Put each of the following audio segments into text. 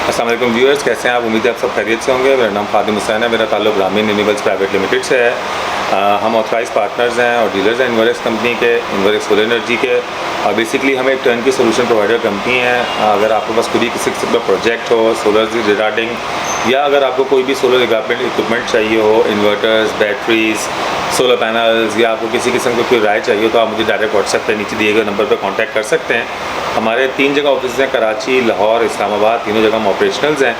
अस्सलाम वालेकुम व्यूअर्स, कैसे हैं आप? उम्मीद है आप सब खैरियत से होंगे। मेरा नाम खादिम हुसैन है। मेरा ताल्लुक ग्रामीण रिन्यूएबल्स प्राइवेट लिमिटेड से है। हम ऑथराइज पार्टनर्स हैं और डीलर्स हैं इन्वर्क्स कंपनी के, इन्वर्क्स सोलर एनर्जी के। और बेसिकली हम एक टर्न की सोल्यूशन प्रोवाइडर कंपनी है। अगर आपके पास खुद ही किसी किस्म का प्रोजेक्ट हो सोलर से रिगार्डिंग, या अगर आपको कोई भी सोलर रिगार्डिंग इक्विपमेंट चाहिए हो, इन्वर्टर्स, बैटरीज, सोलर पैनल्स, या आपको किसी किस्म का कोई राय चाहिए तो आप मुझे डायरेक्ट व्हाट्सएप पे नीचे दिए गए नंबर पर कांटेक्ट कर सकते हैं। हमारे 3 जगह ऑफिस हैं, कराची, लाहौर, इस्लामाबाद। तीनों जगह हम ऑपरेशनल्स हैं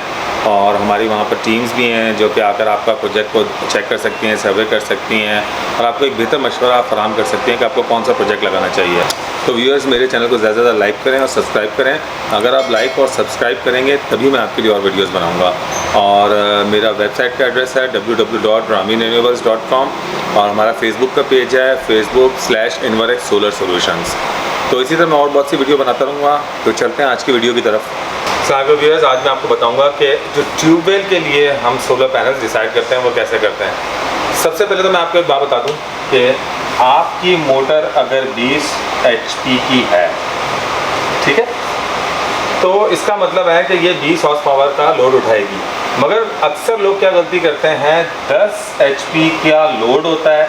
और हमारी वहाँ पर टीम्स भी हैं जो कि आकर आपका प्रोजेक्ट को चेक कर सकती हैं, सर्वे कर सकती हैं और आपको एक बेहतर मशवरा फराहम कर सकती हैं कि आपको कौन सा प्रोजेक्ट लगाना चाहिए। तो व्यूअर्स, मेरे चैनल को ज़्यादा से ज़्यादा लाइक करें और सब्सक्राइब करें। अगर आप लाइक और सब्सक्राइब करेंगे तभी मैं आपके लिए और वीडियोस बनाऊंगा। और मेरा वेबसाइट का एड्रेस है www.rameenrenewables.com और हमारा फेसबुक का पेज है facebook/Inverx Solar Solutions। तो इसी तरह मैं और बहुत सी वीडियो बनाता रहूँगा। तो चलते हैं आज की वीडियो की तरफ। सागर व्यूअर्स, आज मैं आपको बताऊँगा कि जो ट्यूबवेल के लिए हम सोलर पैनल्स डिसाइड करते हैं वो कैसे करते हैं। सबसे पहले तो मैं आपको एक बात बता दूँ कि आपकी मोटर अगर 20 HP की है, ठीक है, तो इसका मतलब है कि ये 20 हॉर्स पावर का लोड उठाएगी। मगर अक्सर लोग क्या गलती करते हैं, 10 HP का लोड होता है,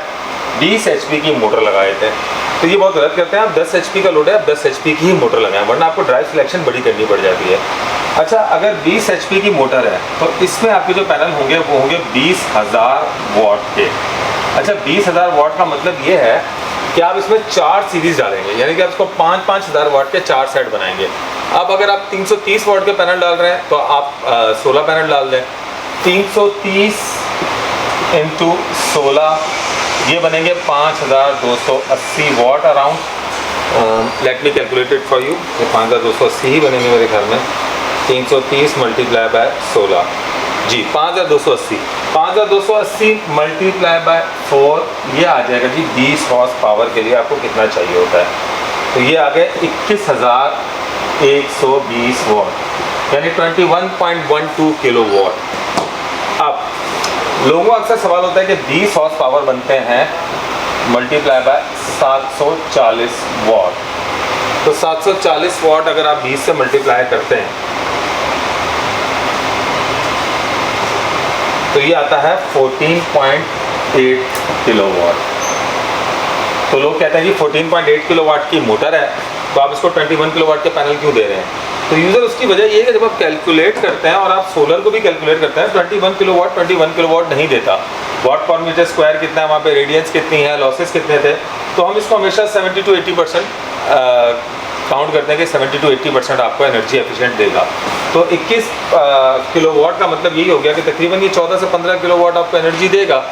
20 HP की मोटर लगा देते हैं। तो ये बहुत गलत करते हैं। आप 10 HP का लोड है, आप 10 HP की ही मोटर लगाएं, वरना आपको ड्राइव सिलेक्शन बड़ी करनी पड़ जाती है। अच्छा, अगर 20 HP की मोटर है तो इसमें आपके जो पैनल होंगे वो होंगे 20,000 वाट के। अच्छा, 20,000 वाट का मतलब ये है कि आप इसमें 4 सीरीज डालेंगे, यानी कि आप इसको 5,000 वाट के 4 सेट बनाएंगे। अब अगर आप 330 वाट के पैनल डाल रहे हैं तो आप 16 पैनल डाल दें। 330 × 16 ये बनेंगे 5,280 watt around. Let me calculate it for you. ये 5,280 ही बनेंगे मेरे ख्याल में। 330 मल्टीप्लाई बाय 16 जी 5,280। 5,280 मल्टीप्लाई बाय 4 ये आ जाएगा जी 20 हॉर्स पावर के लिए आपको कितना चाहिए होता है। तो ये आ गया 21,120 वाट, यानी 21.12 किलो वाट। अब लोगों का अक्सर सवाल होता है कि 20 हॉर्स पावर बनते हैं मल्टीप्लाई बाय 740 वाट। तो 740 वाट अगर आप 20 से मल्टीप्लाई करते हैं तो ये आता है 14.8 किलो वाट। तो लोग कहते हैं कि 14.8 किलो वाट की मोटर है तो आप इसको 21 किलो वाट के पैनल क्यों दे रहे हैं? तो यूज़र उसकी वजह ये है कि जब आप कैलकुलेट करते हैं और आप सोलर को भी कैलकुलेट करते हैं, 21 किलो वाट नहीं देता। वाट पर मीटर स्क्वायर कितना है, वहाँ पे रेडियंस कितनी है, लॉसेस कितने थे, तो हम इसको हमेशा 70 to 80% काउंट करते हैं कि 70 to 80% आपको एनर्जी एफिशिएंट देगा। तो 21 किलो वाट का मतलब यही हो गया कि तकरीबन ये 14 से 15 किलो वाट आपको एनर्जी देगा।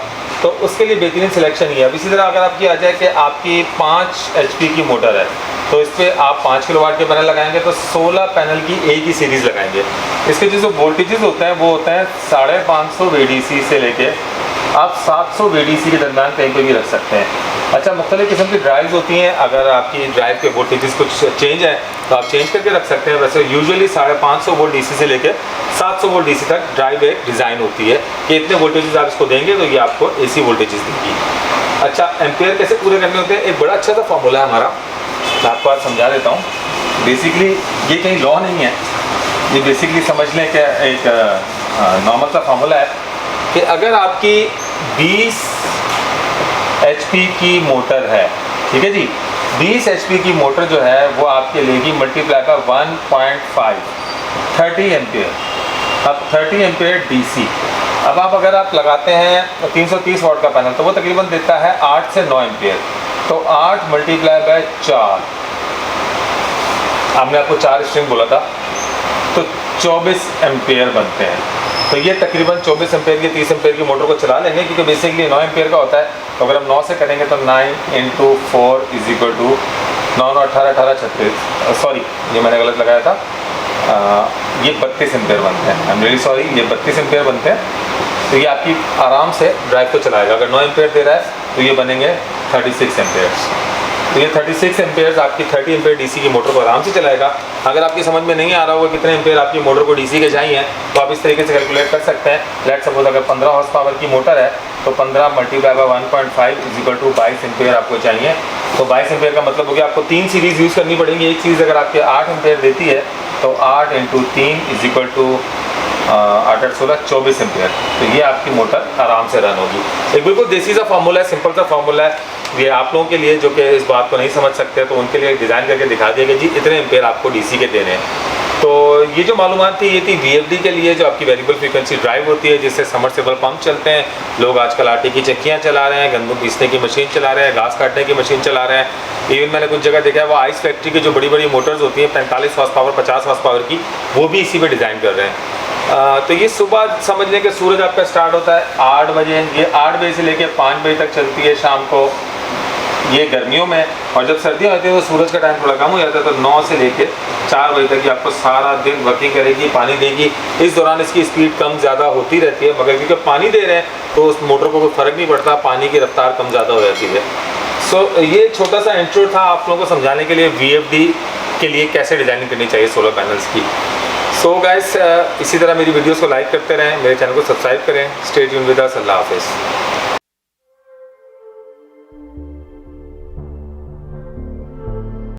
तो उसके लिए बेहतरीन सिलेक्शन ही है। अब इसी तरह अगर आपकी आ जाए कि आपकी 5 HP की मोटर है तो इस पर आप 5 किलो वाट के पैनल लगाएंगे तो 16 पैनल की एक ही सीरीज़ लगाएंगे। इसके जो वोल्टेजेस होते हैं वो होते हैं 550 VDC से लेके आप 700 VDC के दरमियान कहीं पर भी रख सकते हैं। अच्छा, मुख्तलिफ़ किस्म की ड्राइव्स होती हैं। अगर आपकी ड्राइव के वोल्टेजेस कुछ चेंज है तो आप चेंज करके रख सकते हैं। वैसे यूजुअली 550 वोल्ट DC से लेकर 700 वोल्ट DC तक ड्राइव एक डिज़ाइन होती है कि इतने वोल्टेजेस आप इसको देंगे तो ये आपको AC वोल्टेजेस देगी। अच्छा, एम्पेयर कैसे पूरे करने होते हैं? एक बड़ा अच्छा सा फॉर्मूला है हमारा, मैं आपको आज समझा देता हूँ। बेसिकली ये कहीं लॉ नहीं है, ये बेसिकली समझ लें कि एक नॉर्मल सा फार्मूला है कि अगर आपकी 20 HP की मोटर है, ठीक है जी, 20 HP की मोटर जो है वो आपके लेगी मल्टीप्लाई का 1.5 30 एम्पेयर। अब 30 एम्पेयर DC। अब अगर आप लगाते हैं 330 वाट का पैनल तो वो तकरीबन देता है 8 से 9 एम्पेयर। तो 8 मल्टीप्लाई बाय 4, हमने आपको 4 स्ट्रिंग बोला था, तो 24 एम्पेयर बनते हैं। तो ये तकरीबन 24 एम्पेयर की 30 एम्पेयर की मोटर को चला लेंगे क्योंकि बेसिकली 9 एम्पेयर का होता है। तो अगर हम 9 से करेंगे तो 9 × 4 = 9 9 18 18 36, सॉरी ये मैंने गलत लगाया था, ये 32 एम्पेयर बनते हैं। आई एम रियली सॉरी, ये 32 एम्पेयर बनते हैं। तो ये आपकी आराम से ड्राइव को चलाएगा। अगर 9 एम्पेयर दे रहा है तो ये बनेंगे 36 एम्पेयर्स। तो ये 36 एम्पेयर्स आपकी 30 एम्पेयर DC की मोटर को आराम से चलाएगा। अगर आपकी समझ में नहीं आ रहा होगा कितने एम्पेयर आपकी मोटर को DC के चाहिए तो आप इस तरीके से कैलकुलेट कर सकते हैं। लेट्स सपोज अगर 15 हॉर्स पावर की मोटर है तो 15 मल्टीप्लाई बाय 1.5 = 22 एम्पेयर आपको चाहिए। तो 22 एम्पेयर का मतलब हो गया आपको 3 सीरीज़ यूज़ करनी पड़ेंगी। एक सीरीज़ अगर आपके 8 एम्पेयर देती है तो 8 × 3 = 8 8 16 24 एम्पेयर। तो ये आपकी मोटर आराम से रन होगी। एक बिल्कुल देसी सा फार्मूला है, सिंपल सा फार्मूला है। ये आप लोगों के लिए जो कि इस बात को नहीं समझ सकते तो उनके लिए डिज़ाइन करके दिखा दिया कि जी इतने एम्पेयर आपको डीसी के देने हैं। तो ये जो मालूमात थी ये थी वीएफडी के लिए, जो आपकी वेरिएबल फ्रीक्वेंसी ड्राइव होती है, जिससे समरसेबल पंप चलते हैं। लोग आजकल आटे की चक्कियाँ चला रहे हैं, गंदम पीसने की मशीन चला रहे हैं, घास काटने की मशीन चला रहे हैं। इवन मैंने कुछ जगह देखा है वो आइस फैक्ट्री की जो बड़ी बड़ी मोटर्स होती हैं 45 हॉर्स पावर 50 हॉर्स पावर की, वो भी इसी पे डिज़ाइन कर रहे हैं। तो ये सुबह समझ लें कि सूरज आपका स्टार्ट होता है 8 बजे, ये 8 बजे से लेकर 5 बजे तक चलती है शाम को, ये गर्मियों में। और जब सर्दियाँ होती है तो सूरज का टाइम थोड़ा कम हो जाता है, तो 9 से लेकर 4 बजे तक ये आपको सारा दिन वर्किंग करेगी, पानी देगी। इस दौरान इसकी स्पीड कम ज़्यादा होती रहती है, मगर क्योंकि पानी दे रहे हैं तो उस मोटर को कोई फ़र्क नहीं पड़ता, पानी की रफ्तार कम ज़्यादा हो जाती है। सो ये छोटा सा इंट्रो था आप लोगों को समझाने के लिए वीएफडी के लिए कैसे डिज़ाइनिंग करनी चाहिए सोलर पैनल्स की। सो गाइस, इसी तरह मेरी वीडियोज़ को लाइक करते रहें, मेरे चैनल को सब्सक्राइब करें। Stay tuned with us. Allah हाफिज़।